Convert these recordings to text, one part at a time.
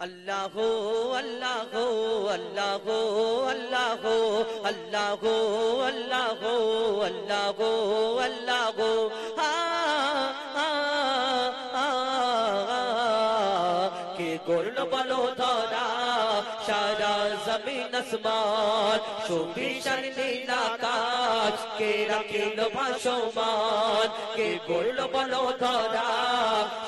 अल्लाह अल्लाह अल्लाह अल्लाह अल्लाह अल्लाह अल्लाह अल्लाह के गुण बलो धरा सारा जमीन आसमान सुविशाल नील आकाश के राखिल भासमान के गुण बलो धरा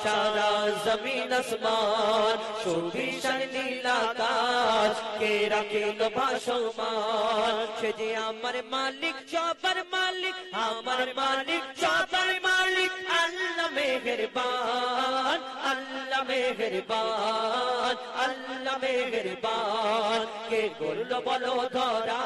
सारा जमीन आसमान सुविशाल नील आकाश के राखिल भासमान से जे आमार मालिक सबर मालिक आमार मालिक सबर मालिक अल्लाह मेहरबान अल्लाह मेहरबान अल्लाह मेहरबान के गुण बलो धरा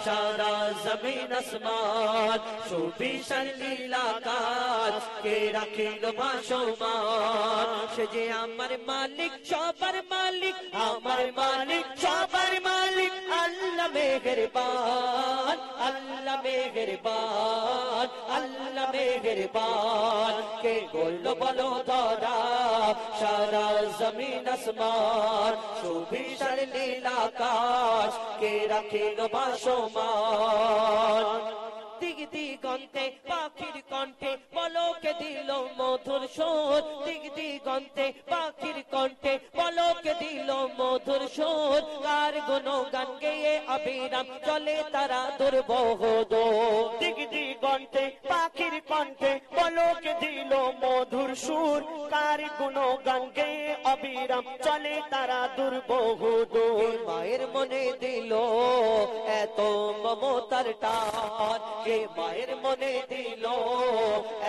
सारा जमीन आसमान सुविशाल नील आकाश के राखिल भासमान से जे आमार मालिक सबर मालिक आमार मालिक सबर मालिक अल्लाह मेहरबान अल्लाह मेहरबान अल्लाह मेहरबान के गुण बलो धरा सारा जमीन आसमान सुविशाल नील आकाश के राखिल भासमान दिग दिगंते पाखिर कण्ठे पलके दिल मधुर सुर दिग दिगंते पाखिर कण्ठे पलके दिल मधुर सुर कार गुणगान गेये अविराम चले तारा दुर्बह दौर दिग दिगंते पाखिर कण्ठे पलके दिल मधुर सुर कार गुणगान गेये अविराम चले तारा दुर्बह दौर माয়ের মনে দিল এত মমতার টান কে মায়ের মনে দিল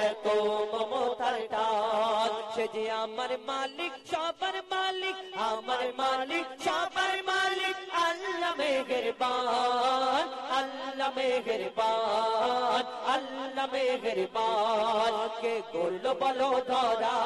এত মমতার টান সে যে আমার মালিক সবার মালিক আমার মালিক সবার মালিক আল্লাহ মেহেরবান আল্লাহ মেহেরবান আল্লাহ মেহেরবান কে গুণ বলো ধরা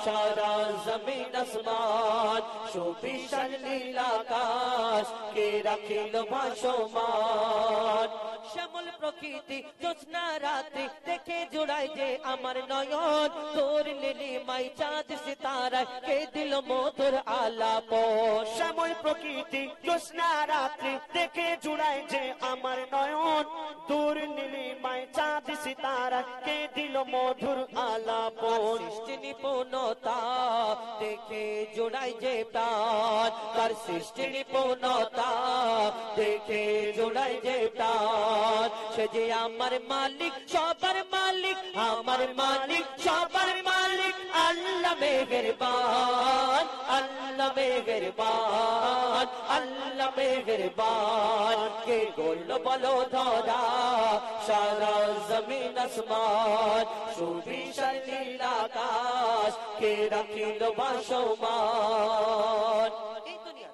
সারা জমিন আসমান সুবিশাল নীল আকাশ কে রাখিল ভাসমান শ্যামল প্রকৃতি জ্যোৎস্না রাতে দেখে জোড়ায় যে আমার নয়ন তোর নীলিমাই চাঁদ সিতারা কে দিল মধুর আলাপন শ্যামল প্রকৃতি জ্যোৎস্না রাত্রি দেখে জোড়ায় যে আমার নয়ন তোর নীলিমায় চাঁদ সিতারা কে দিল মধুর আলাপন সৃষ্টি নিপুণতা দেখে জোড়ায় যে প্রাণ তার সৃষ্টি নিপুণতা দেখে জোড়ায় যে প্রাণ সে যে আমার মালিক সবার মালিক আমার মালিক সবার মালিক আল্লাহ মেহেরবান আল্লাহ মেহেরবান আল্লাহ মেহেরবান কে গুণ বলো ধরা সারা জমিন আসমান সুবিশাল নীল আকাশ কে রাখিল ভাসমান এই দুনিয়া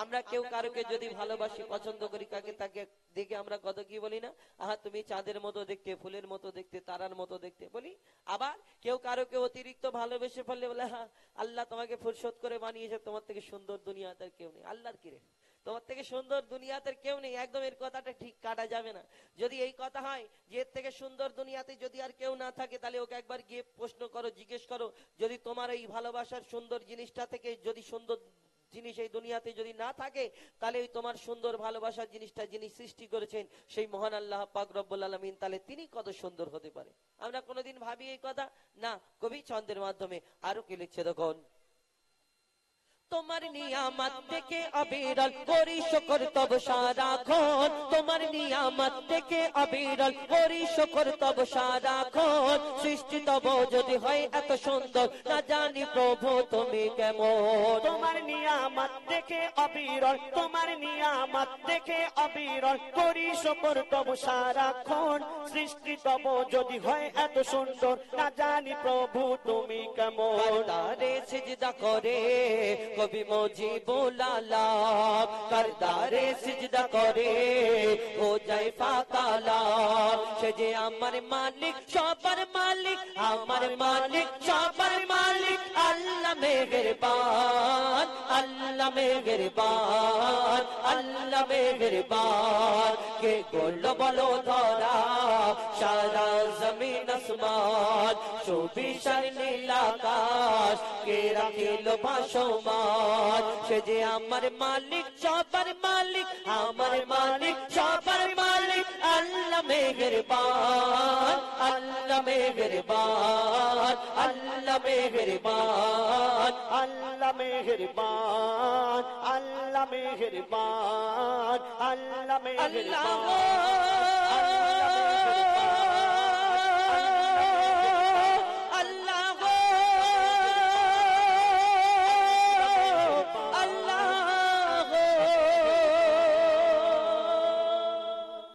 আমরা কেউ কারোকে যদি ভালোবাসি পছন্দ করি কাকে তাকে দেখে আমরা কত কি বলি না আহা তুমি চাঁদের মতো দেখতে ফুলের মতো দেখতে তারার মতো দেখতে বলি আবার কেউ কারোকে অতিরিক্ত ভালোবেসে ফেললে বলে হ্যাঁ আল্লাহ তোমাকে ফুরসত করে বানিয়েছে তোমার থেকে সুন্দর দুনিয়াতে আর কেউ নেই আল্লাহর কি রে তোমার থেকে সুন্দর দুনিয়াতে কেউ নেই একদম এর কথাটা ঠিক কাটা যাবে না যদি এই কথা হয় যে এর থেকে সুন্দর দুনিয়াতে যদি আর কেউ না থাকে তাহলে ওকে একবার গিয়ে প্রশ্ন করো জিজ্ঞেস করো যদি তোমার এই ভালোবাসার সুন্দর জিনিসটা থেকে যদি সুন্দর জিনিস এই দুনিয়াতে যদি না থাকে তাহলে ওই তোমার সুন্দর ভালোবাসার জিনিসটা যিনি সৃষ্টি করেছেন সেই মহান আল্লাহ পাক রব্বুল আলামিন তাহলে তিনি কত সুন্দর হতে পারে আমরা কোনোদিন ভাবি এই কথা না কবি ছন্দের মাধ্যমে আরো কি লিখছে দেখুন তোমার নিয়ামত দেখে অবিরল করি শুকর তব সারাক্ষণ তোমার নিয়ামত দেখে অবিরল করি শুকর তব সারাক্ষণ সৃষ্টি তব যদি হয় এত সুন্দর না জানি প্রভু তুমি কেমন তোমার নিয়ামত দেখে অবিরল তোমার নিয়ামত দেখে অবিরল করি শুকর তব সারাক্ষণ সৃষ্টি তব যদি হয় এত সুন্দর না জানি প্রভু তুমি কেমন তারে সিজদা করে কবি মুজিবুল আলাম করদারে সিজদা করে ও যায় ফাকালাম সে যে আমার মালিক সবার মালিক আমার মালিক সবার মালিক আল্লাহ মেহেরবান, আল্লাহ মেহেরবান, আল্লাহ মেহেরবান। কে করলো বলো ধরা সারা জমিন আসমান, সুবিশাল নীল আকাশ কে রাখিল ভাসমান। সে যে আমার মালিক, সবার মালিক, আমার মালিক, সবার মালিক। আল্লাহ মেহেরবান, আল্লাহ মেহেরবান, আল্লাহ মেহেরবান, আল্লাহ মেহেরবান, আল্লাহ মেহেরবান, আল্লাহ মেহেরবান। আল্লাহ